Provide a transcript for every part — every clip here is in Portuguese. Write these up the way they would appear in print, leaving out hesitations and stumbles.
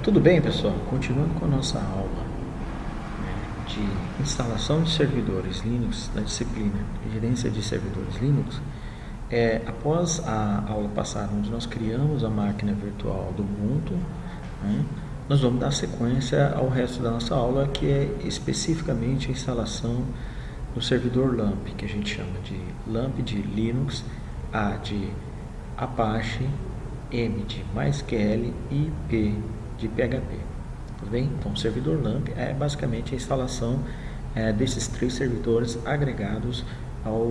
Tudo bem, pessoal? Continuando com a nossa aula, de instalação de servidores Linux na disciplina Gerência de Servidores Linux. Após a aula passada, onde nós criamos a máquina virtual do Ubuntu, né, nós vamos dar sequência ao resto da nossa aula, que é especificamente a instalação do servidor LAMP, que a gente chama de LAMP de Linux, A de Apache, M de MySQL e P de PHP. Tudo bem? Então, o servidor LAMP é basicamente a instalação desses três servidores agregados ao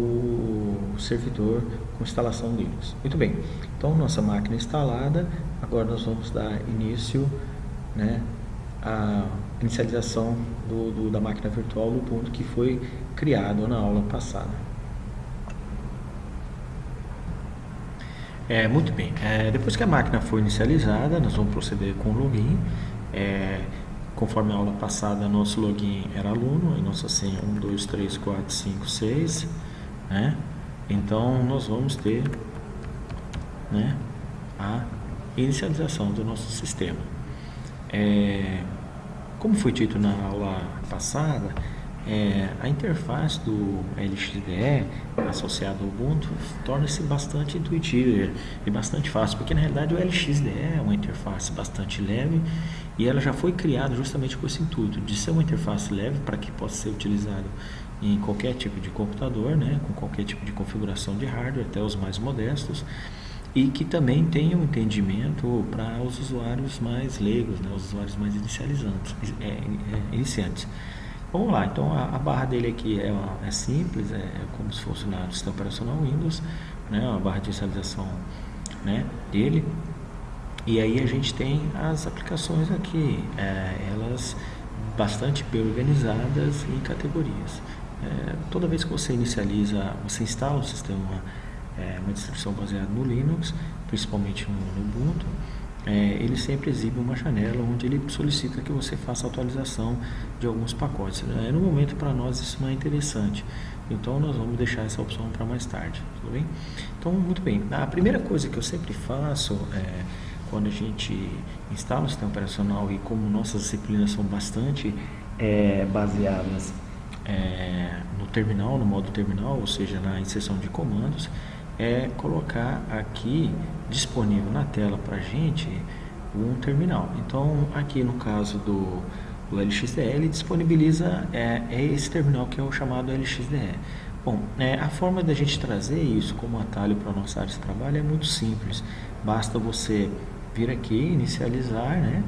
servidor com instalação Linux. Muito bem, então nossa máquina instalada, agora nós vamos dar início, à inicialização da máquina virtual do Ubuntu que foi criado na aula passada. Muito bem, depois que a máquina for inicializada, nós vamos proceder com o login. Conforme a aula passada, nosso login era aluno, e nossa senha 1, 2, 3, 4, 5, 6, né? Então nós vamos ter, né, a inicialização do nosso sistema. Como foi dito na aula passada, a interface do LXDE associado ao Ubuntu torna-se bastante intuitiva e bastante fácil, porque na realidade o LXDE é uma interface bastante leve e ela já foi criada justamente com esse intuito de ser uma interface leve para que possa ser utilizado em qualquer tipo de computador, né, com qualquer tipo de configuração de hardware, até os mais modestos, e que também tenha um entendimento para os usuários mais leigos, né, os usuários mais iniciantes. Vamos lá, então a barra dele aqui é simples, é como se fosse no sistema operacional Windows, né, uma barra de inicialização, né, dele. E aí a gente tem as aplicações aqui, elas bastante bem organizadas em categorias. Toda vez que você inicializa, você instala um sistema, uma distribuição baseada no Linux, principalmente no Ubuntu, ele sempre exibe uma janela onde ele solicita que você faça a atualização de alguns pacotes. No momento, para nós, isso não é interessante, então nós vamos deixar essa opção para mais tarde, tudo bem? Então, muito bem, a primeira coisa que eu sempre faço quando a gente instala o sistema operacional, e como nossas disciplinas são bastante baseadas no terminal, no modo terminal, ou seja, na inserção de comandos, é colocar aqui disponível na tela para a gente um terminal. Então aqui no caso do LXDE, ele disponibiliza esse terminal que é o chamado LXDE. Bom, a forma da gente trazer isso como atalho para a nossa área de trabalho é muito simples. Basta você vir aqui, inicializar, né?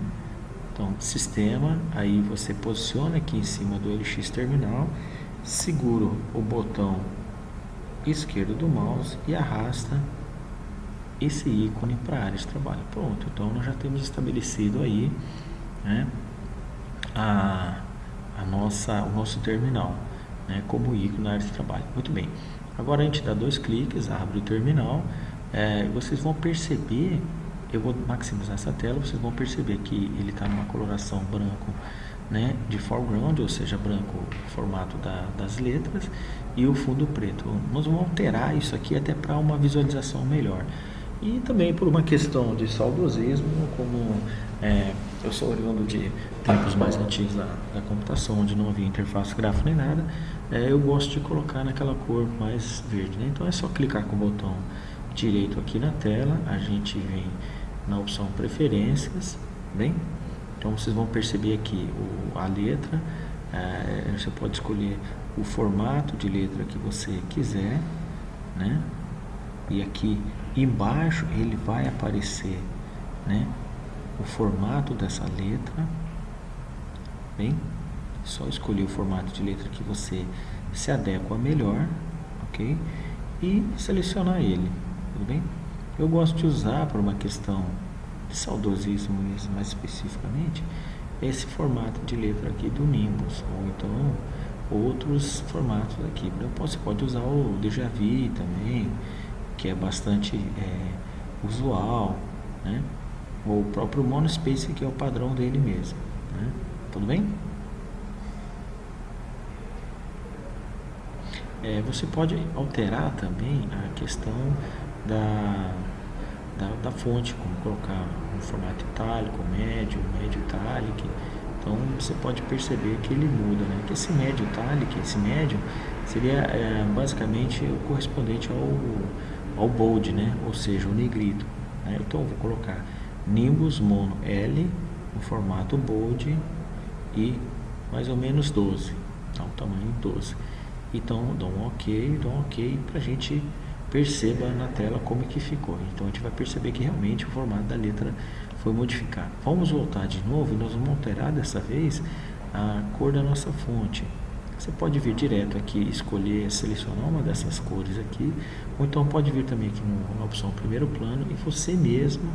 Então, sistema, aí você posiciona aqui em cima do LX terminal, segura o botão esquerdo do mouse e arrasta esse ícone para a área de trabalho. Pronto, então nós já temos estabelecido aí, né, o nosso terminal, né, como ícone na área de trabalho. Muito bem, agora a gente dá dois cliques, abre o terminal, vocês vão perceber, eu vou maximizar essa tela, vocês vão perceber que ele está numa coloração branco, né, de foreground, ou seja, branco formato das letras, e o fundo preto. Nós vamos alterar isso aqui até para uma visualização melhor. E também por uma questão de saudosismo, como eu sou oriundo de tempos mais antigos da computação, onde não havia interface gráfica nem nada, eu gosto de colocar naquela cor mais verde, né? Então é só clicar com o botão direito aqui na tela, a gente vem na opção preferências, bem? Então vocês vão perceber aqui a letra, você pode escolher o formato de letra que você quiser, né? E aqui embaixo ele vai aparecer, né, o formato dessa letra, bem? Só escolher o formato de letra que você se adequa melhor, ok? E selecionar ele, tudo bem? Eu gosto de usar, por uma questão de saudosismo mais especificamente, esse formato de letra aqui do Nimbus, ou então outros formatos aqui. Você pode usar o Djavit também, que é bastante usual, né? Ou o próprio Monospace, que é o padrão dele mesmo, né? Tudo bem? Você pode alterar também a questão da fonte, como colocar um formato itálico, médio itálico. Então você pode perceber que ele muda, né? Que esse médio itálico, esse médio, seria basicamente o correspondente ao bold, né? Ou seja, o negrito, né? Então eu vou colocar Nimbus Mono L no formato bold e mais ou menos 12, tá? O tamanho 12. Então dá um ok para a gente perceba na tela como que ficou. Então a gente vai perceber que realmente o formato da letra foi modificado. Vamos voltar de novo e nós vamos alterar dessa vez a cor da nossa fonte. Você pode vir direto aqui, escolher, selecionar uma dessas cores aqui, ou então pode vir também aqui na opção primeiro plano e você mesmo,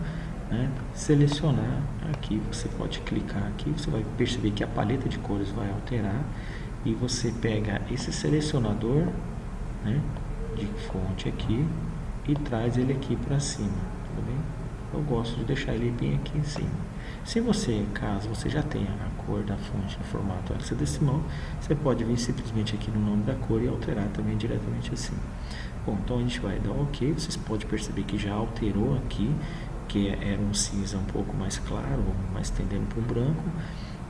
né, selecionar aqui. Você pode clicar aqui, você vai perceber que a paleta de cores vai alterar e você pega esse selecionador, né, de fonte aqui e traz ele aqui para cima, tudo bem? Eu gosto de deixar ele bem aqui em cima. Se você, caso você já tenha a cor da fonte no formato hexadecimal, você pode vir simplesmente aqui no nome da cor e alterar também diretamente assim. Bom, então a gente vai dar ok, vocês podem perceber que já alterou aqui, que era um cinza um pouco mais claro, mais tendendo para o branco,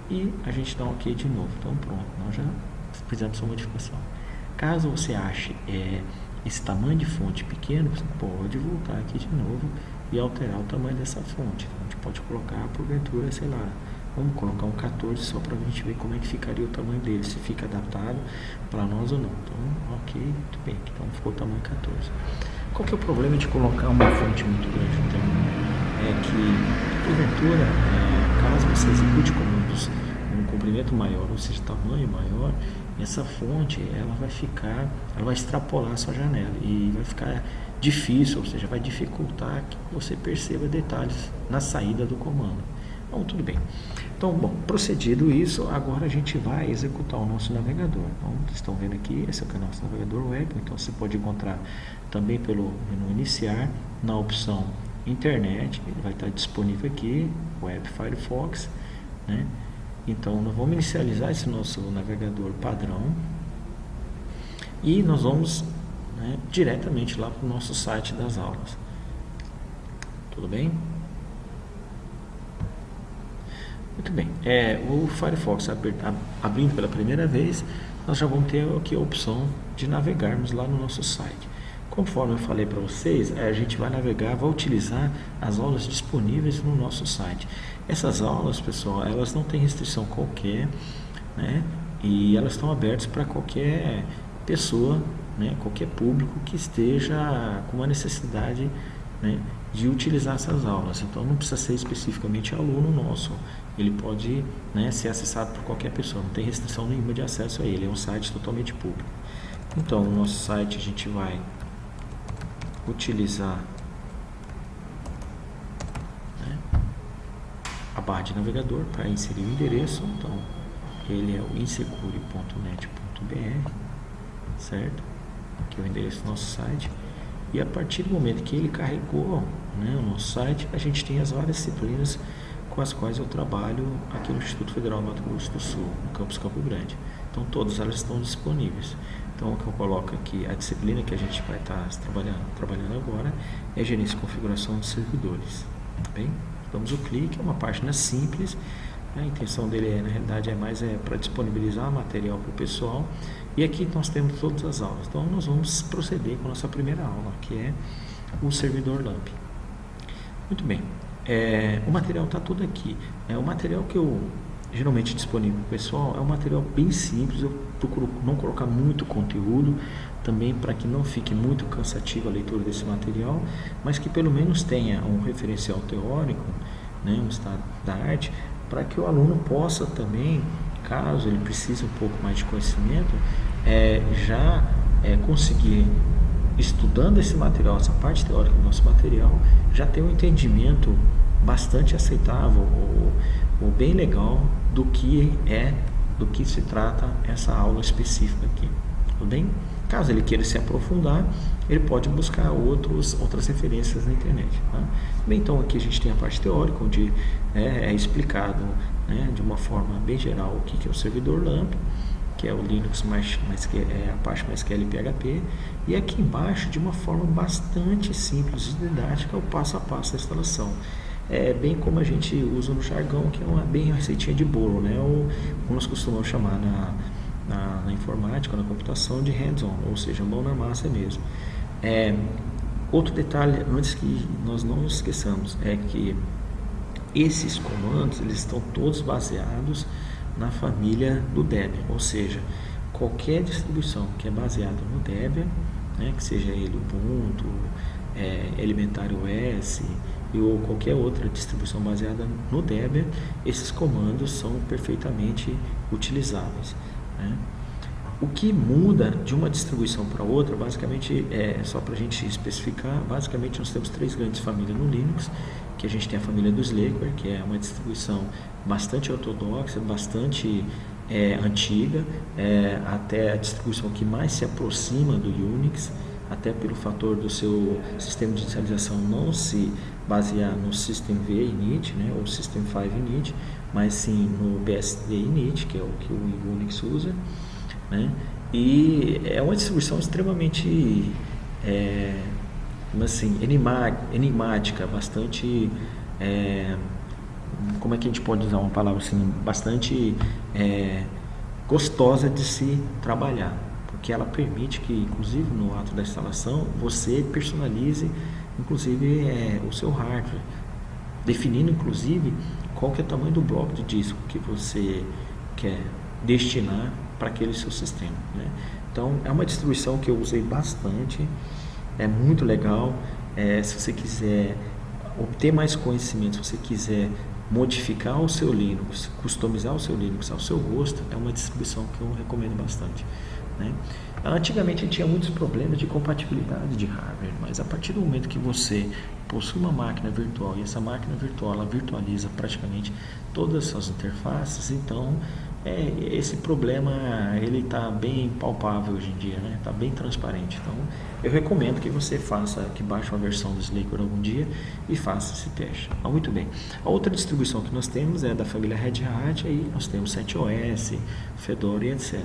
e a gente dá um ok de novo. Então pronto, nós já fizemos essa modificação. Caso você ache esse tamanho de fonte pequeno, você pode voltar aqui de novo e alterar o tamanho dessa fonte. Então, a gente pode colocar, porventura, sei lá, vamos colocar um 14 só para a gente ver como é que ficaria o tamanho dele, se fica adaptado para nós ou não. Então, ok, muito bem, então ficou o tamanho 14. Qual que é o problema de colocar uma fonte muito grande? Então, é que, porventura, caso você execute comandos um comprimento maior, ou seja, tamanho maior, essa fonte ela vai extrapolar a sua janela e vai ficar difícil, ou seja, vai dificultar que você perceba detalhes na saída do comando. Bom, tudo bem. Então, bom, procedido isso, agora a gente vai executar o nosso navegador. Então, vocês estão vendo aqui, esse é o nosso navegador web, então você pode encontrar também pelo menu iniciar, na opção internet, ele vai estar disponível aqui, web Firefox, né? Então, nós vamos inicializar esse nosso navegador padrão e nós vamos, né, diretamente lá para o nosso site das aulas. Tudo bem? Muito bem. O Firefox abrindo pela primeira vez, nós já vamos ter aqui a opção de navegarmos lá no nosso site. Conforme eu falei para vocês, a gente vai navegar, vai utilizar as aulas disponíveis no nosso site. Essas aulas, pessoal, elas não têm restrição qualquer, né? E elas estão abertas para qualquer pessoa, né? Qualquer público que esteja com uma necessidade, né, de utilizar essas aulas. Então não precisa ser especificamente aluno nosso, ele pode, né, ser acessado por qualquer pessoa, não tem restrição nenhuma de acesso a ele, é um site totalmente público. Então no nosso site a gente vai utilizar, né, a barra de navegador para inserir o endereço. Então ele é o insecure.net.br, certo? Aqui é o endereço do nosso site. E a partir do momento que ele carregou, né, o nosso site, a gente tem as várias disciplinas com as quais eu trabalho aqui no Instituto Federal do Mato Grosso do Sul, no campus Campo Grande. Então todas elas estão disponíveis. Então o que eu coloco aqui, a disciplina que a gente vai estar trabalhando agora é gerência e configuração de servidores. Bem, damos o clique, é uma página simples. A intenção dele na realidade é para disponibilizar material para o pessoal. E aqui nós temos todas as aulas. Então nós vamos proceder com a nossa primeira aula, que é o servidor LAMP. Muito bem. O material está tudo aqui. O material que eu geralmente disponível para o pessoal é um material bem simples. Eu procuro não colocar muito conteúdo, também para que não fique muito cansativa a leitura desse material, mas que pelo menos tenha um referencial teórico, né, um estado da arte, para que o aluno possa também, caso ele precise um pouco mais de conhecimento, já conseguir, estudando esse material, essa parte teórica do nosso material, já ter um entendimento bastante aceitável ou bem legal do que se trata essa aula específica aqui. Tudo bem? Caso ele queira se aprofundar, ele pode buscar outras referências na internet. Tá? Bem, então aqui a gente tem a parte teórica, onde é explicado, né, de uma forma bem geral o que é o servidor LAMP, que é o Linux, que é a parte MySQL e PHP, e aqui embaixo, de uma forma bastante simples e didática, o passo a passo da instalação. é bem como a gente usa no jargão, que é uma bem receitinha de bolo, né? Ou como nós costumamos chamar na informática, na computação, de hands-on, ou seja, mão na massa mesmo. Outro detalhe, antes que nós não nos esqueçamos, é que esses comandos, eles estão todos baseados na família do Debian, ou seja, qualquer distribuição que é baseada no Debian, né, que seja ele Ubuntu, Elementary OS ou qualquer outra distribuição baseada no Debian, esses comandos são perfeitamente utilizáveis, né? O que muda de uma distribuição para outra, basicamente, só para a gente especificar, basicamente nós temos 3 grandes famílias no Linux, que a gente tem a família do Slackware, que é uma distribuição bastante ortodoxa, bastante antiga, até a distribuição que mais se aproxima do Unix, até pelo fator do seu sistema de inicialização não se basear no System V init, né, ou System 5 init, mas sim no BSD init, que é o que o Unix usa, né? E é uma distribuição extremamente assim, enigmática, bastante como é que a gente pode usar uma palavra assim, bastante gostosa de se trabalhar, porque ela permite que, inclusive no ato da instalação, você personalize inclusive o seu hardware, definindo inclusive qual que é o tamanho do bloco de disco que você quer destinar para aquele seu sistema, né? Então é uma distribuição que eu usei bastante, é muito legal. Se você quiser obter mais conhecimento, se você quiser modificar o seu Linux, customizar o seu Linux ao seu gosto, é uma distribuição que eu recomendo bastante, né? Antigamente tinha muitos problemas de compatibilidade de hardware, mas a partir do momento que você possui uma máquina virtual e essa máquina virtual ela virtualiza praticamente todas as suas interfaces, então esse problema ele está bem palpável hoje em dia, né? Está bem transparente. Então eu recomendo que você que baixe uma versão do Slackware algum dia e faça esse teste. Muito bem. A outra distribuição que nós temos é da família Red Hat, aí nós temos CentOS, Fedora e etc.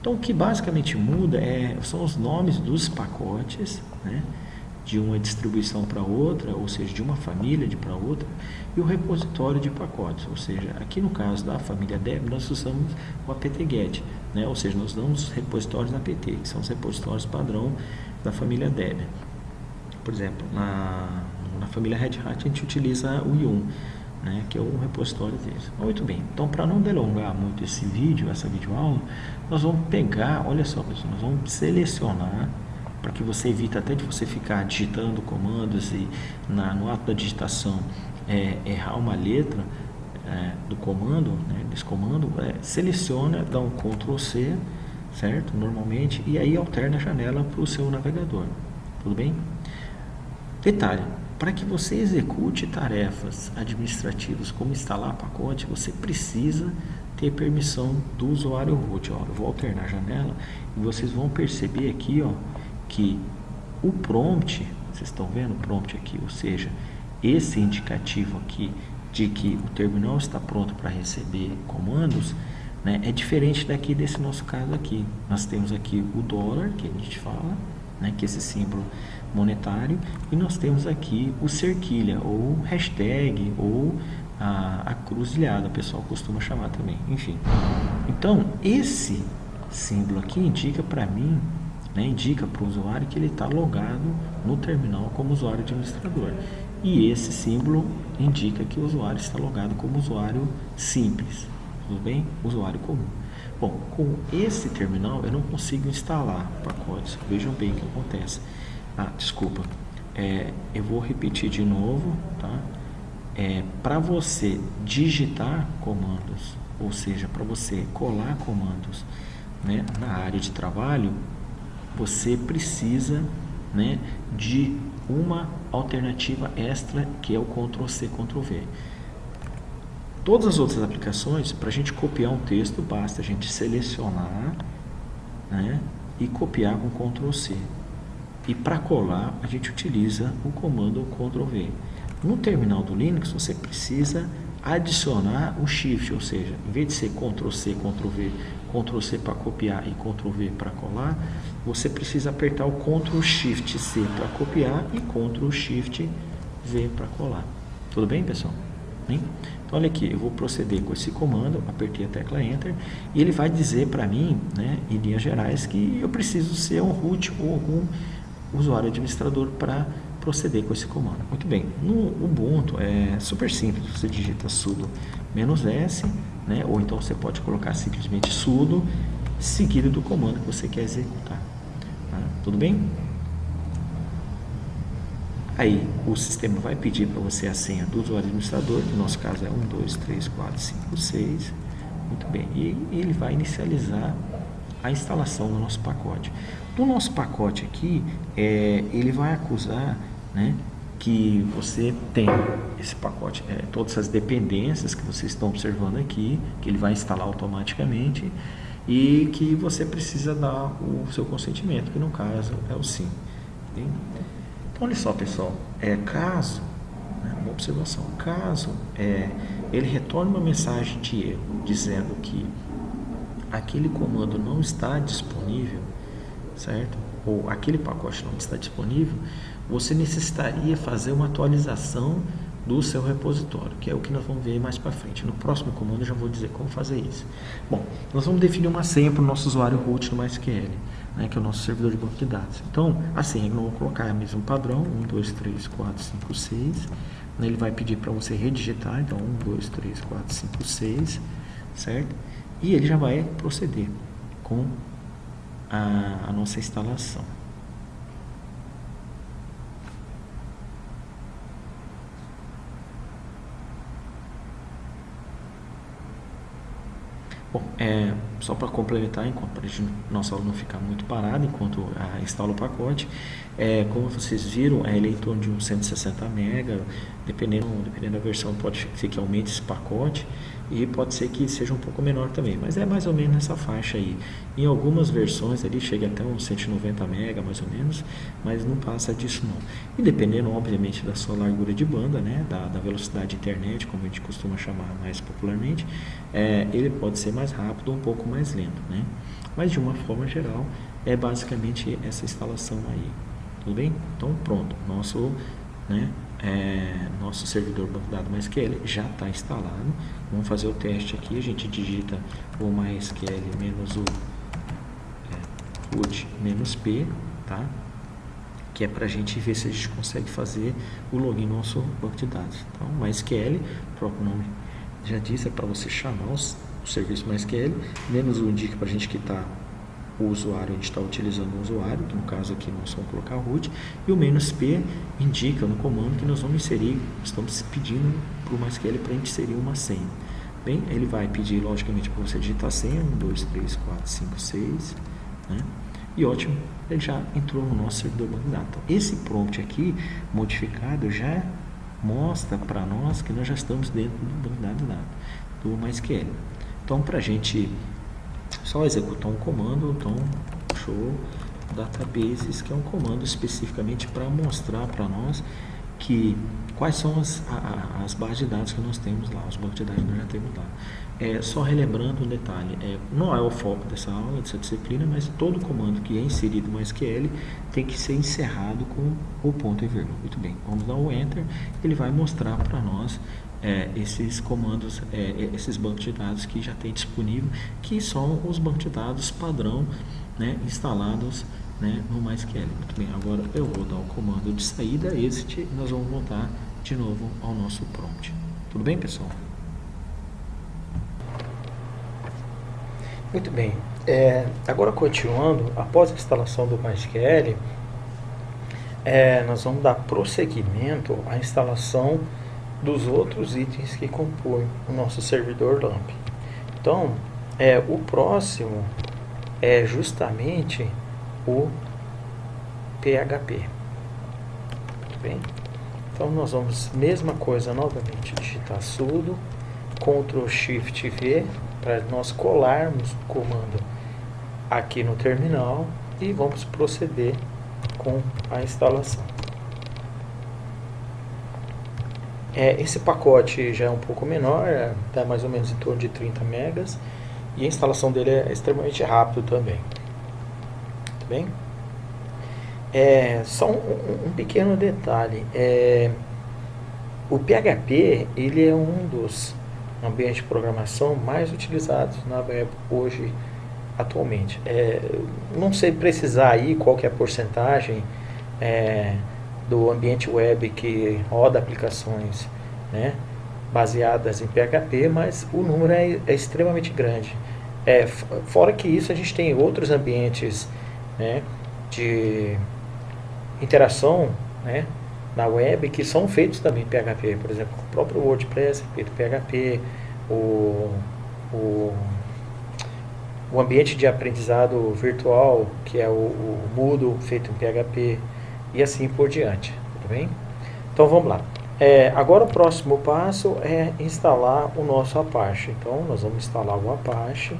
Então o que basicamente muda são os nomes dos pacotes, né, de uma distribuição para outra, ou seja, de uma família para outra, e o repositório de pacotes, ou seja, aqui no caso da família Debian nós usamos o apt-get, né, ou seja, nós damos os repositórios da apt, que são os repositórios padrão da família Debian. Por exemplo, na família Red Hat a gente utiliza o i1, né, que é o repositório deles. Muito bem, então para não delongar muito essa videoaula, nós vamos pegar, olha só pessoal, nós vamos selecionar, para que você evite até de você ficar digitando comandos e no ato da digitação errar uma letra do comando, né, desse comando, seleciona, dá um Ctrl C, certo? Normalmente, e aí alterna a janela para o seu navegador, tudo bem? Detalhe, para que você execute tarefas administrativas como instalar pacote, você precisa ter permissão do usuário root. Eu vou alternar a janela e vocês vão perceber aqui, que o prompt, vocês estão vendo o prompt aqui, ou seja, esse indicativo aqui de que o terminal está pronto para receber comandos, né, é diferente daqui desse nosso caso aqui. Nós temos aqui o dólar, que a gente fala, né, que é esse símbolo monetário, e nós temos aqui o cerquilha, ou hashtag, ou a cruzilhada, o pessoal costuma chamar também, enfim. Então, esse símbolo aqui indica para mim, né, indica para o usuário que ele está logado no terminal como usuário administrador. E esse símbolo indica que o usuário está logado como usuário simples, tudo bem? Usuário comum. Bom, com esse terminal eu não consigo instalar pacotes. Vejam bem o que acontece. Desculpa. Eu vou repetir de novo, tá? Para você digitar comandos, ou seja, para você colar comandos, né, na área de trabalho, você precisa, né, de uma alternativa extra, que é o Ctrl+C, Ctrl+V. Todas as outras aplicações, para a gente copiar um texto, basta a gente selecionar, né, e copiar com Ctrl+C. E para colar, a gente utiliza o comando Ctrl+V. No terminal do Linux, você precisa adicionar o Shift, ou seja, em vez de ser Ctrl+C, Ctrl+V, Ctrl+C para copiar e Ctrl+V para colar, você precisa apertar o Ctrl+Shift+C para copiar e Ctrl+Shift+V para colar. Tudo bem, pessoal? Bem? Então, olha aqui, eu vou proceder com esse comando, apertei a tecla Enter, e ele vai dizer para mim, né, em linhas gerais, que eu preciso ser um root ou algum usuário administrador para proceder com esse comando. Muito bem, no Ubuntu é super simples, você digita sudo "-s", né, ou então você pode colocar simplesmente sudo, seguido do comando que você quer executar. Tá? Tudo bem? Aí o sistema vai pedir para você a senha do usuário administrador, que no nosso caso é 1, 2, 3, 4, 5, 6. Muito bem, e ele vai inicializar a instalação do nosso pacote. Do nosso pacote aqui, ele vai acusar, né, que você tem esse pacote, todas as dependências que vocês estão observando aqui, que ele vai instalar automaticamente e que você precisa dar o seu consentimento, que no caso é o sim. Bem? Então, olha só, pessoal, caso, né, uma observação, caso ele retorne uma mensagem de erro dizendo que aquele comando não está disponível, certo? Ou aquele pacote não está disponível, você necessitaria fazer uma atualização do seu repositório, que é o que nós vamos ver mais para frente. No próximo comando eu já vou dizer como fazer isso. Bom, nós vamos definir uma senha para o nosso usuário root no MySQL, né, que é o nosso servidor de banco de dados. Então, a senha que nós vamos colocar é o mesmo padrão, 1, 2, 3, 4, 5, 6. Ele vai pedir para você redigitar, então 1, 2, 3, 4, 5, 6, certo? E ele já vai proceder com a nossa instalação. Bom, só para complementar, para nossa aula não ficar muito parada enquanto instala o pacote, como vocês viram, ele é em torno de uns 160 MB, dependendo da versão, pode ser que aumente esse pacote e pode ser que seja um pouco menor também, mas é mais ou menos nessa faixa aí. Em algumas versões ali chega até uns 190 MB mais ou menos, mas não passa disso não. E dependendo, obviamente, da sua largura de banda, né, da velocidade de internet, como a gente costuma chamar mais popularmente, ele pode ser mais rápido ou um pouco mais lento, né? Mas de uma forma geral, é basicamente essa instalação aí. Tudo bem? Então pronto, nosso servidor banco de dados MySQL já está instalado. Vamos fazer o teste aqui, a gente digita o MySQL menos o root menos P, tá? Que é para a gente ver se a gente consegue fazer o login no nosso banco de dados. Então, MySQL, o próprio nome já disse, é para você chamar o serviço MySQL, menos o indica para a gente que está o usuário, a gente está utilizando o usuário, que no caso aqui nós vamos colocar root, e o menos P indica no comando que nós vamos inserir, estamos pedindo para o MySQL para a gente inserir uma senha. Bem, ele vai pedir logicamente para você digitar a senha, 1, 2, 3, 4, 5, 6, né? E ótimo, ele já entrou no nosso servidor banco de dados. Então, esse prompt aqui, modificado, já mostra para nós que nós já estamos dentro do banco de dados do MySQL. Então, para a gente só executar um comando, então show databases, que é um comando especificamente para mostrar para nós que quais são as bases de dados que nós temos lá, os bancos de dados que nós já temos lá. Só relembrando um detalhe, não é o foco dessa aula, dessa disciplina, mas todo comando que é inserido no MySQL tem que ser encerrado com o ponto e vírgula. Muito bem, vamos dar o Enter, ele vai mostrar para nós esses comandos, esses bancos de dados que já tem disponível, que são os bancos de dados padrão, né, instalados, né, no MySQL. Muito bem, agora eu vou dar o comando de saída, exit, e nós vamos voltar de novo ao nosso prompt. Tudo bem, pessoal? Muito bem, agora continuando, após a instalação do MySQL, nós vamos dar prosseguimento à instalação dos outros itens que compõem o nosso servidor LAMP. Então, o próximo é justamente o PHP. Muito bem? Então, nós vamos, mesma coisa novamente, digitar sudo, Ctrl Shift V, para nós colarmos o comando aqui no terminal e vamos proceder com a instalação. Esse pacote já é um pouco menor, está mais ou menos em torno de 30 megas e a instalação dele é extremamente rápido também. Tudo bem? Só um pequeno detalhe, O PHP, ele é um dos ambientes de programação mais utilizados na web hoje, atualmente. Não sei precisar aí qual que é a porcentagem do ambiente web que roda aplicações, né, baseadas em PHP, mas o número é extremamente grande. Fora que isso, a gente tem outros ambientes, né, de interação, né, na web que são feitos também em PHP. Por exemplo, o próprio WordPress é feito em PHP, o, o ambiente de aprendizado virtual, que é o Moodle, feito em PHP, e assim por diante. Tudo bem? Então vamos lá. Agora o próximo passo é instalar o nosso Apache. Então nós vamos instalar o Apache,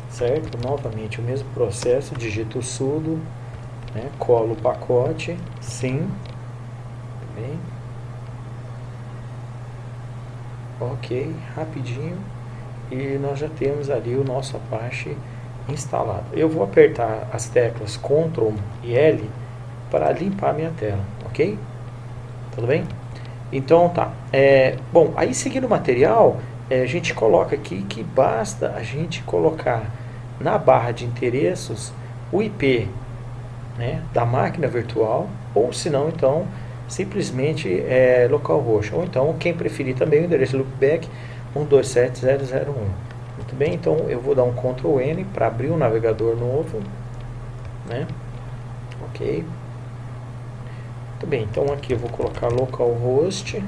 certo? Novamente o mesmo processo, digito sudo, né, colo o pacote, sim, bem, ok, rapidinho, e nós já temos ali o nosso Apache instalado. Eu vou apertar as teclas Ctrl e L para limpar minha tela, ok? Tudo bem? Então tá. Bom, aí seguindo o material, a gente coloca aqui que basta a gente colocar na barra de endereços o IP, né, da máquina virtual, ou se não, então simplesmente localhost, ou então quem preferir também o endereço loopback 127.0.0.1. Muito bem, então eu vou dar um Ctrl N para abrir um navegador novo, né? Ok. Muito bem, então aqui eu vou colocar localhost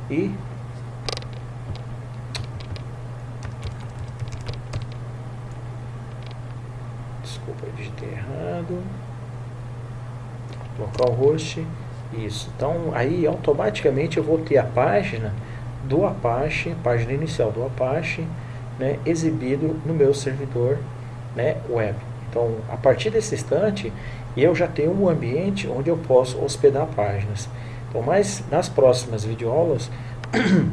e desculpa, eu digitei errado. Localhost, isso. Então aí automaticamente eu vou ter a página do Apache, página inicial do Apache, né, exibido no meu servidor, né, web. Então a partir desse instante eu já tenho um ambiente onde eu posso hospedar páginas. Então, mas nas próximas videoaulas,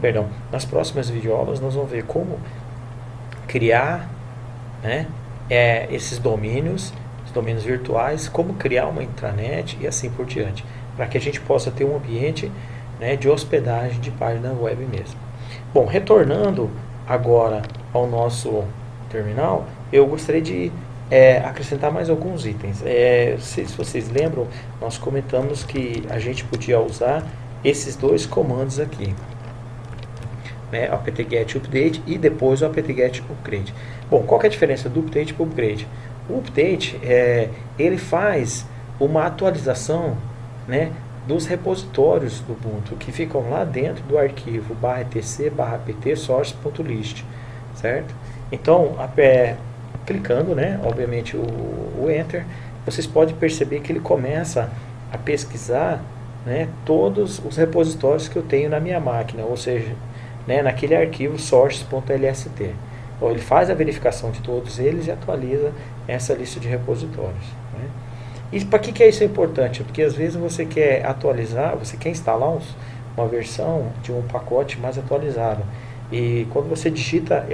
perdão, nas próximas videoaulas nós vamos ver como criar, né, esses domínios, os domínios virtuais, como criar uma intranet e assim por diante, para que a gente possa ter um ambiente, né, de hospedagem de página web mesmo. Bom, retornando agora ao nosso terminal, eu gostaria de acrescentar mais alguns itens. Se vocês lembram, nós comentamos que a gente podia usar esses dois comandos aqui, né, apt-get update e depois o apt-get upgrade. Bom, qual que é a diferença do update para o upgrade? O update, ele faz uma atualização, né, dos repositórios do Ubuntu, que ficam lá dentro do arquivo /etc/pt source.list, certo? Então, clicando, né, obviamente o Enter, vocês podem perceber que ele começa a pesquisar, né, todos os repositórios que eu tenho na minha máquina, ou seja, né, naquele arquivo source.lst. Então, ele faz a verificação de todos eles e atualiza essa lista de repositórios, né? E para que isso é importante? Porque às vezes você quer atualizar, você quer instalar uma versão de um pacote mais atualizado. E quando você digita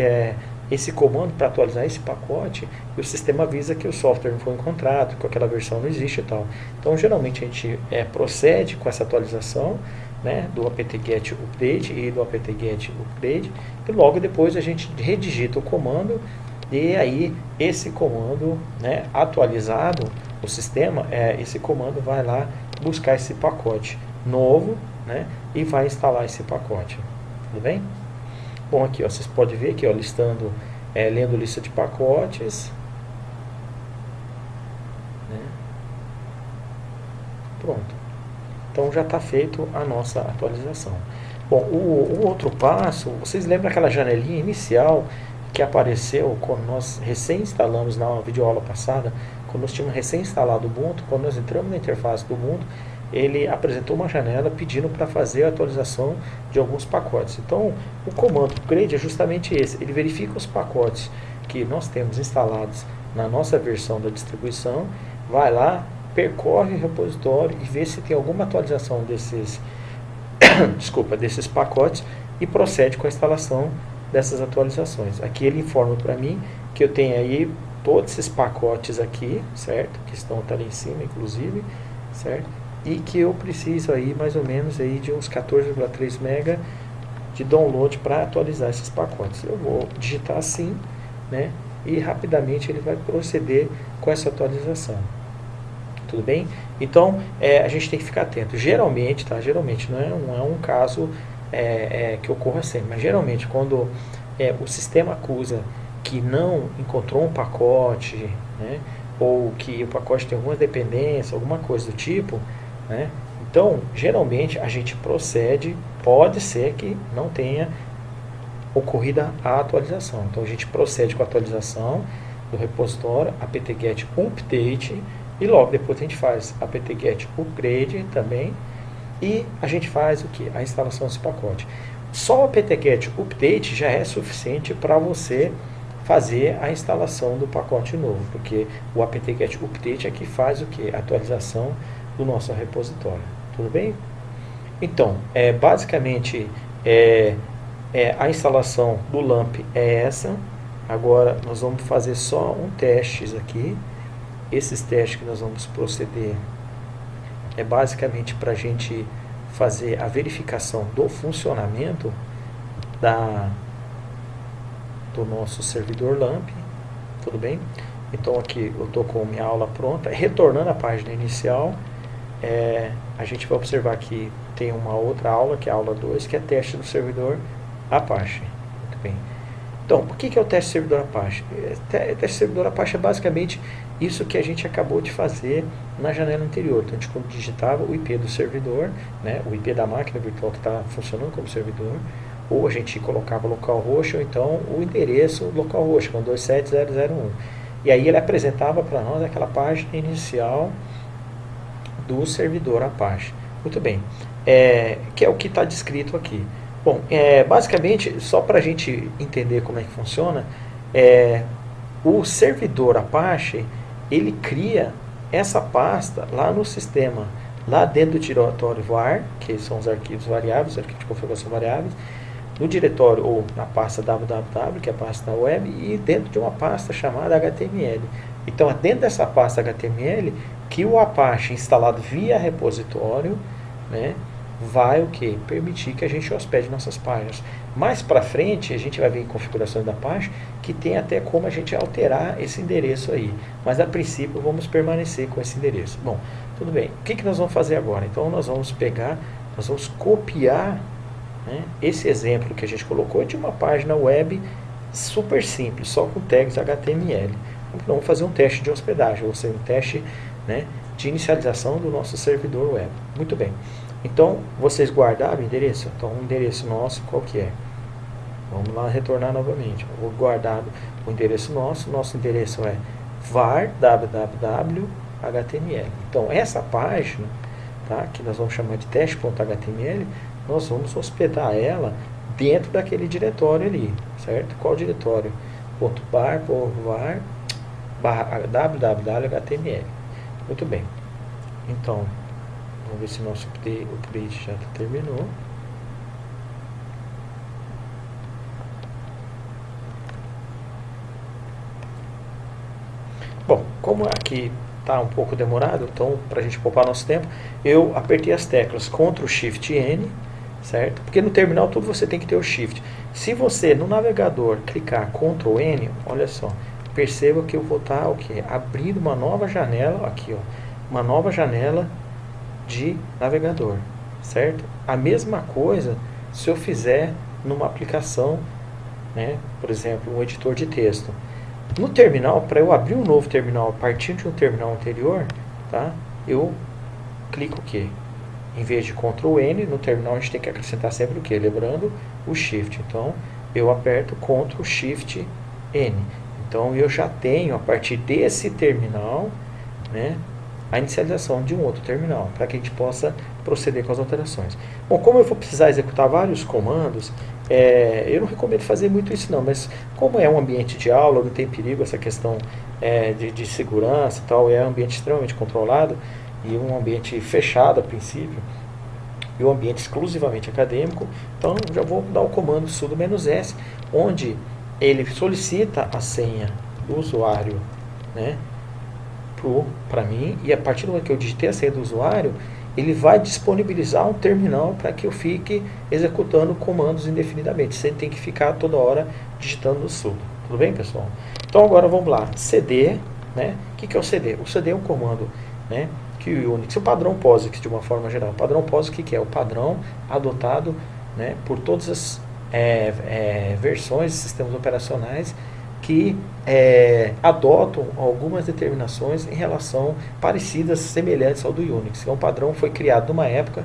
esse comando para atualizar esse pacote, o sistema avisa que o software não foi encontrado, que aquela versão não existe e tal. Então, geralmente a gente procede com essa atualização, né, do apt-get update e do apt-get upgrade, e logo depois a gente redigita o comando, e aí esse comando, né, atualizado, o sistema, esse comando vai lá buscar esse pacote novo, né, e vai instalar esse pacote. Tudo bem? Bom, aqui ó, vocês podem ver aqui, ó, listando, lendo lista de pacotes, né? Pronto. Então já está feito a nossa atualização. Bom, o outro passo, vocês lembram aquela janelinha inicial que apareceu quando nós recém-instalamos na videoaula passada, quando nós tínhamos recém-instalado o Ubuntu, quando nós entramos na interface do Ubuntu, ele apresentou uma janela pedindo para fazer a atualização de alguns pacotes. Então, o comando upgrade é justamente esse. Ele verifica os pacotes que nós temos instalados na nossa versão da distribuição, vai lá, percorre o repositório e vê se tem alguma atualização desses, desses pacotes e procede com a instalação dessas atualizações. Aqui ele informa para mim que eu tenho aí todos esses pacotes aqui, certo? Que estão ali em cima, inclusive, certo? e que eu preciso aí mais ou menos aí de uns 14,3 MB de download para atualizar esses pacotes. Eu vou digitar assim, né? E rapidamente ele vai proceder com essa atualização. Tudo bem? Então, a gente tem que ficar atento. Geralmente, tá? Geralmente não é um caso que ocorra sempre, mas geralmente quando o sistema acusa que não encontrou um pacote, né? Ou que o pacote tem alguma dependência, alguma coisa do tipo, né? Então, geralmente a gente procede, pode ser que não tenha ocorrida a atualização. Então a gente procede com a atualização do repositório apt-get update e logo depois a gente faz apt-get upgrade também e a gente faz o que? A instalação desse pacote. Só o apt-get update já é suficiente para você fazer a instalação do pacote novo, porque o apt-get update é que faz o que? A atualização do nosso repositório. Tudo bem? Então, basicamente a instalação do LAMP é essa. Agora nós vamos fazer só um testes aqui. Esses testes que nós vamos proceder é basicamente para a gente fazer a verificação do funcionamento do nosso servidor LAMP. Tudo bem? Então aqui eu estou com minha aula pronta. Retornando à página inicial, a gente vai observar que tem uma outra aula, que é a aula 2, que é teste do servidor Apache. Muito bem. Então, o que é o teste do servidor Apache? O teste do servidor Apache é basicamente isso que a gente acabou de fazer na janela anterior. Então, a gente digitava o IP do servidor, né, o IP da máquina virtual que está funcionando como servidor, ou a gente colocava localhost, ou então o endereço localhost, com 27001. E aí ele apresentava para nós aquela página inicial do servidor Apache. Muito bem. Que é o que está descrito aqui. Bom, basicamente, só para a gente entender como é que funciona, o servidor Apache, ele cria essa pasta lá no sistema, lá dentro do diretório var, que são os arquivos variáveis, arquivos de configuração variáveis, no diretório ou na pasta www, que é a pasta da web, e dentro de uma pasta chamada HTML. Então, é dentro dessa pasta HTML que o Apache instalado via repositório, né, vai o que? Permitir que a gente hospede nossas páginas. Mais para frente, a gente vai ver em configurações da Apache que tem até como a gente alterar esse endereço aí. Mas a princípio vamos permanecer com esse endereço. Bom, tudo bem. O que nós vamos fazer agora? Então nós vamos copiar, né, esse exemplo que a gente colocou de uma página web super simples, só com tags HTML. Então vamos fazer um teste de hospedagem, ou seja, um teste, né, de inicialização do nosso servidor web. Muito bem. Então, vocês guardaram o endereço? Então, o endereço nosso, qual que é? Vamos lá retornar novamente. Eu vou guardar o endereço nosso. Nosso endereço é var www.html. Então, essa página, tá, que nós vamos chamar de teste.html, nós vamos hospedar ela dentro daquele diretório ali, certo? Qual diretório? .var www.html. Muito bem. Então, vamos ver se nosso update já terminou. Bom, como aqui está um pouco demorado, então para a gente poupar nosso tempo, eu apertei as teclas Ctrl Shift N, certo? Porque no terminal tudo você tem que ter o Shift. Se você no navegador clicar Ctrl N, olha só, perceba que eu vou estar abrindo uma nova janela, aqui ó, uma nova janela de navegador, certo? A mesma coisa se eu fizer numa aplicação, né, por exemplo, um editor de texto. No terminal, para eu abrir um novo terminal a partir de um terminal anterior, tá? Eu clico o quê? Em vez de Ctrl N, no terminal a gente tem que acrescentar sempre o quê? Lembrando o Shift. Então, eu aperto Ctrl Shift N. Então, eu já tenho a partir desse terminal, né, a inicialização de um outro terminal, para que a gente possa proceder com as alterações. Bom, como eu vou precisar executar vários comandos, eu não recomendo fazer muito isso não, mas como é um ambiente de aula, não tem perigo essa questão de segurança e tal, é um ambiente extremamente controlado, e um ambiente fechado a princípio, e um ambiente exclusivamente acadêmico, então já vou dar o comando sudo "-s", onde ele solicita a senha do usuário, né, para mim, e a partir do momento que eu digitei a senha do usuário, ele vai disponibilizar um terminal para que eu fique executando comandos indefinidamente. Você tem que ficar toda hora digitando no sudo. Tudo bem, pessoal? Então agora vamos lá. CD, né? O que é o CD? O CD é um comando, né, que o Unix, o padrão POSIX de uma forma geral. O padrão POSIX, o que é? O padrão adotado, né, por todas as versões de sistemas operacionais que adotam algumas determinações em relação parecidas, semelhantes ao do Unix. É um padrão que foi criado numa época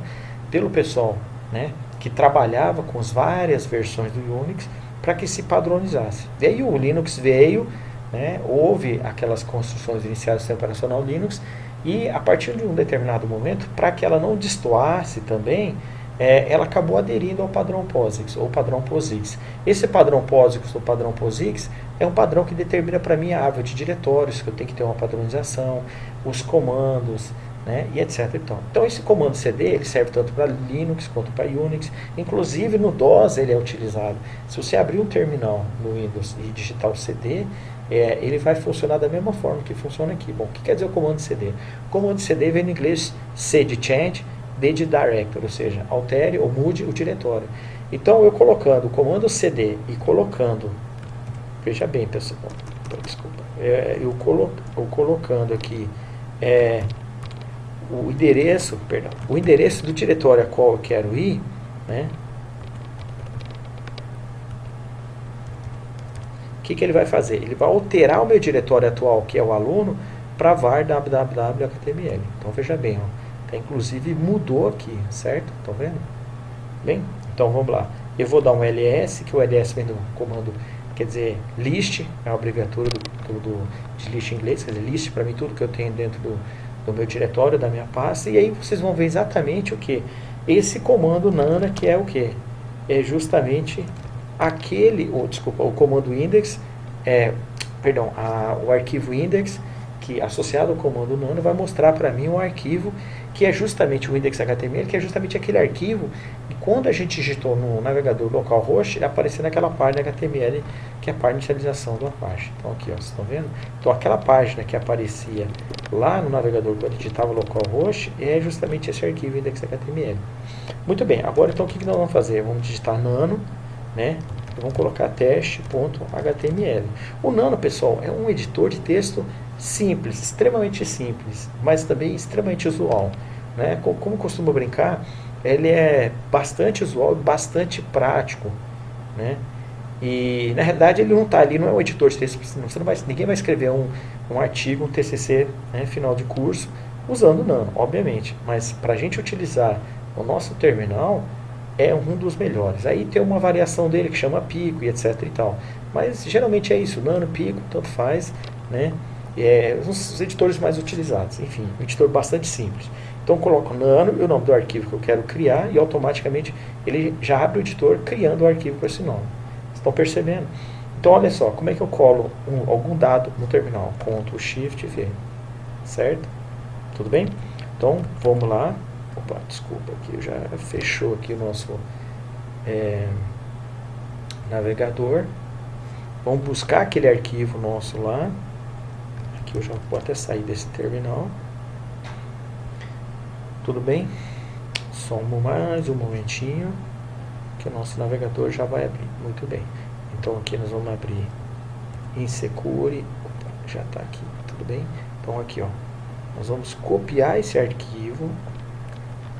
pelo pessoal, né, que trabalhava com as várias versões do Unix para que se padronizasse. E aí o Linux veio, né, houve aquelas construções iniciais do sistema operacional Linux, e a partir de um determinado momento, para que ela não destoasse também, ela acabou aderindo ao padrão POSIX, ou padrão POSIX. Esse padrão POSIX ou padrão POSIX é um padrão que determina para mim a árvore de diretórios, que eu tenho que ter uma padronização, os comandos, né, e etc. Então esse comando CD ele serve tanto para Linux quanto para Unix, inclusive no DOS ele é utilizado. Se você abrir um terminal no Windows e digitar o CD, ele vai funcionar da mesma forma que funciona aqui. Bom, o que quer dizer o comando CD? O comando CD vem no inglês C de change, D de directory, ou seja, altere ou mude o diretório. Então eu colocando o comando CD e colocando, veja bem pessoal, desculpa, eu colocando aqui o endereço do diretório a qual eu quero ir, né? O que ele vai fazer? Ele vai alterar o meu diretório atual, que é o aluno, para var www.html. Então veja bem, ó, inclusive mudou aqui, certo? Estão vendo? Bem, então vamos lá. Eu vou dar um ls, que o ls vem do comando, quer dizer, list, é a abreviatura de list em inglês, quer dizer, list para mim tudo que eu tenho dentro do meu diretório, da minha pasta, e aí vocês vão ver exatamente o que? Esse comando nana, que é o que? É justamente aquele, o comando index, o arquivo index, que associado ao comando nano vai mostrar para mim um arquivo que é justamente o index.html, que é justamente aquele arquivo que quando a gente digitou no navegador localhost, ele apareceu naquela página HTML, que é a página de inicialização do Apache. Então aqui, ó, vocês estão vendo? Então aquela página que aparecia lá no navegador quando digitava localhost é justamente esse arquivo index.html. Muito bem, agora então o que nós vamos fazer? Vamos digitar nano, né? Vamos colocar teste.html. O Nano, pessoal, é um editor de texto simples, extremamente simples, mas também extremamente usual, né? Como costumo brincar, ele é bastante usual e bastante prático, né? E na realidade ele não está ali, não é um editor de texto, ninguém vai escrever um artigo, um TCC, né, final de curso usando o Nano, obviamente, mas para a gente utilizar o nosso terminal é um dos melhores. Aí tem uma variação dele que chama Pico e etc e tal. Mas geralmente é isso, Nano, Pico, tanto faz, né? Os editores mais utilizados. Enfim, um editor bastante simples. Então eu coloco Nano e o nome do arquivo que eu quero criar e automaticamente ele já abre o editor criando o arquivo com esse nome. Vocês estão percebendo? Então olha só, como é que eu colo algum dado no terminal? Ctrl Shift V. Certo? Tudo bem? Então vamos lá. Opa, desculpa, aqui já fechou aqui o nosso navegador. Vamos buscar aquele arquivo nosso lá. Aqui eu já vou até sair desse terminal. Tudo bem? Só mais um momentinho que o nosso navegador já vai abrir. Muito bem. Então aqui nós vamos abrir Insecure. Opa, já está aqui, tudo bem? Então aqui, ó, nós vamos copiar esse arquivo,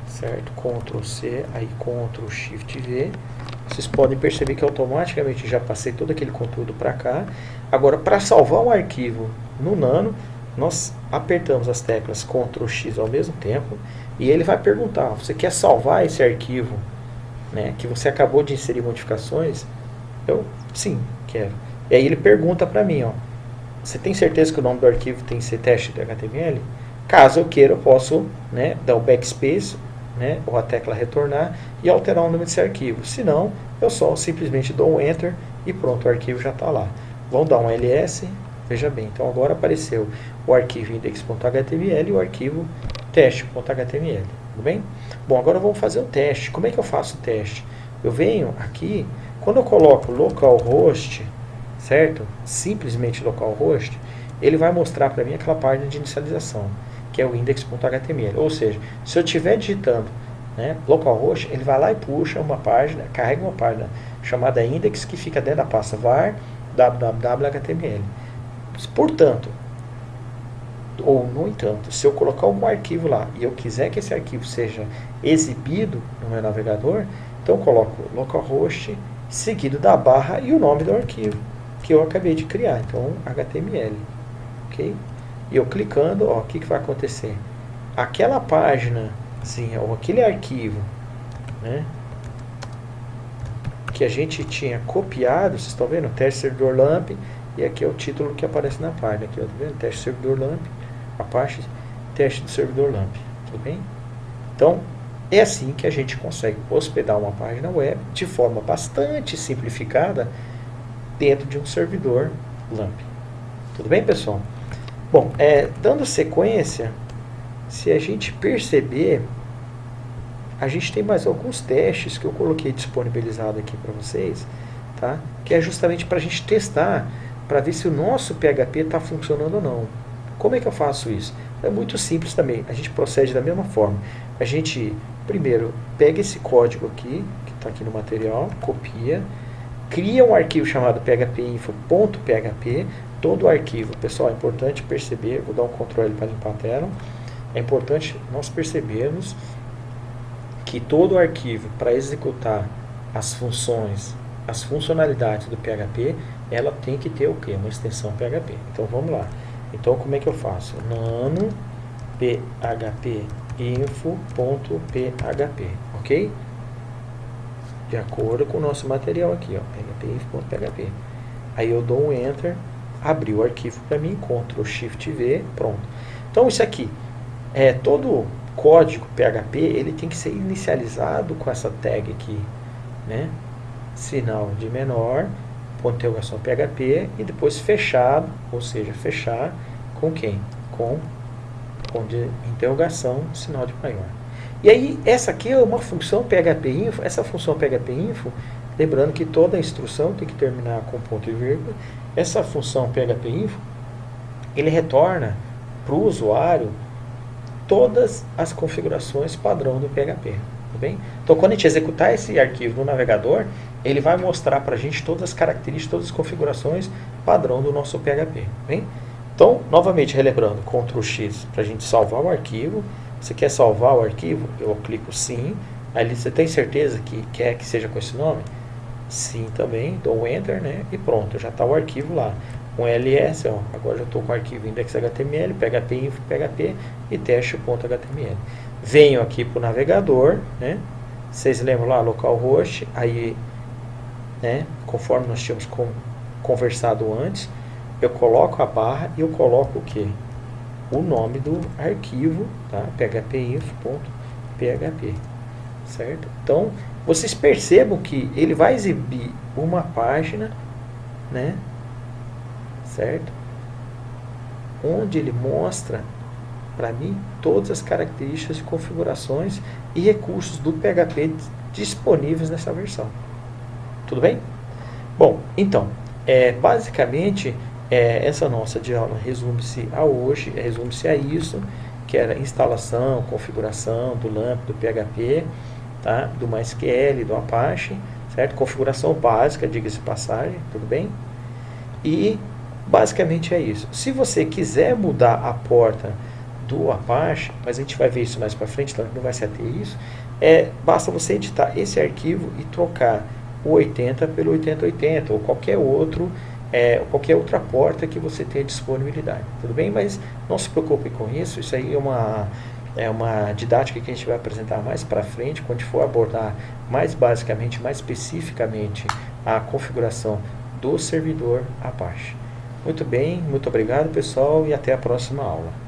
certo? Ctrl C, aí Ctrl Shift V. Vocês podem perceber que automaticamente já passei todo aquele conteúdo para cá. Agora, para salvar um arquivo no Nano, nós apertamos as teclas Ctrl X ao mesmo tempo e ele vai perguntar: você quer salvar esse arquivo, né, que você acabou de inserir modificações? Eu, sim, quero. E aí ele pergunta para mim, ó, você tem certeza que o nome do arquivo tem que ser teste.html? Caso eu queira, eu posso, né, dar o backspace, né, ou a tecla retornar e alterar o nome desse arquivo. Se não, eu só simplesmente dou um Enter e pronto, o arquivo já está lá. Vamos dar um ls, veja bem, então agora apareceu o arquivo index.html e o arquivo teste.html, tudo bem? Bom, agora vamos fazer o teste. Como é que eu faço o teste? Eu venho aqui, quando eu coloco localhost, certo? Simplesmente localhost, ele vai mostrar para mim aquela página de inicialização. O que é o index.html. Ou seja, se eu estiver digitando, né, localhost, ele vai lá e puxa uma página, carrega uma página chamada index, que fica dentro da pasta var www.html. Portanto, ou no entanto, se eu colocar algum arquivo lá e eu quiser que esse arquivo seja exibido no meu navegador, então eu coloco localhost seguido da barra e o nome do arquivo que eu acabei de criar, então HTML, ok? E eu clicando, ó, o que vai acontecer? Aquela página, assim, ou aquele arquivo, né, que a gente tinha copiado, vocês estão vendo? Teste servidor LAMP, e aqui é o título que aparece na página, aqui, ó, tá vendo? Teste servidor LAMP, a parte teste do servidor LAMP, tudo bem? Então, é assim que a gente consegue hospedar uma página web de forma bastante simplificada dentro de um servidor LAMP. Tudo bem, pessoal? Bom, dando sequência, se a gente perceber, a gente tem mais alguns testes que eu coloquei disponibilizado aqui para vocês, tá? Que é justamente para a gente testar, para ver se o nosso PHP está funcionando ou não. Como é que eu faço isso? É muito simples também, a gente procede da mesma forma. A gente, primeiro, pega esse código aqui, que está aqui no material, copia, cria um arquivo chamado phpinfo.php. Todo o arquivo, pessoal, é importante perceber, vou dar um Ctrl L para limpar a tela, é importante nós percebermos que todo o arquivo, para executar as funções, as funcionalidades do PHP, ela tem que ter o quê? Uma extensão PHP. Então vamos lá. Então como é que eu faço? Nano phpinfo.php, ok? De acordo com o nosso material aqui, ó, phpinfo.php. Aí eu dou um Enter, abriu o arquivo para mim, Ctrl Shift V, pronto. Então isso aqui, todo código PHP, ele tem que ser inicializado com essa tag aqui, né? Sinal de menor, ponto de interrogação PHP, e depois fechado, ou seja, fechar com quem? Com ponto de interrogação, sinal de maior. E aí, essa aqui é uma função PHPinfo, essa função PHPinfo, lembrando que toda instrução tem que terminar com ponto e vírgula, essa função PHPinfo, ele retorna para o usuário todas as configurações padrão do PHP, tá bem? Então, quando a gente executar esse arquivo no navegador, ele vai mostrar para a gente todas as características, todas as configurações padrão do nosso PHP, tá bem? Então, novamente, relembrando, Ctrl X para a gente salvar o arquivo. Você quer salvar o arquivo? Eu clico sim. Aí você tem certeza que quer que seja com esse nome? Sim também, dou um Enter, né? E pronto, já está o arquivo lá. Um ls, ó, agora já estou com o arquivo index.html, phpinfo, php e teste.html. Venho aqui para o navegador, né? Vocês lembram lá, localhost, aí, né, conforme nós tínhamos conversado antes, eu coloco a barra e eu coloco o que? O nome do arquivo, tá? phpinfo.php, certo? Então, vocês percebam que ele vai exibir uma página, né? Certo? Onde ele mostra para mim todas as características, configurações e recursos do PHP disponíveis nessa versão. Tudo bem? Bom, então, basicamente, essa nossa aula resume-se a hoje, resume-se a isso, que era instalação, configuração do LAMP, do PHP, tá? Do MySQL, do Apache, certo? Configuração básica, diga-se de passagem, tudo bem? E basicamente é isso. Se você quiser mudar a porta do Apache, mas a gente vai ver isso mais para frente, então não vai se ater isso, basta você editar esse arquivo e trocar o 80 pelo 8080 ou qualquer outra porta que você tenha disponibilidade, tudo bem? Mas não se preocupe com isso, isso aí é uma didática que a gente vai apresentar mais para frente, quando a gente for abordar mais basicamente, mais especificamente a configuração do servidor Apache. Muito bem, muito obrigado pessoal e até a próxima aula.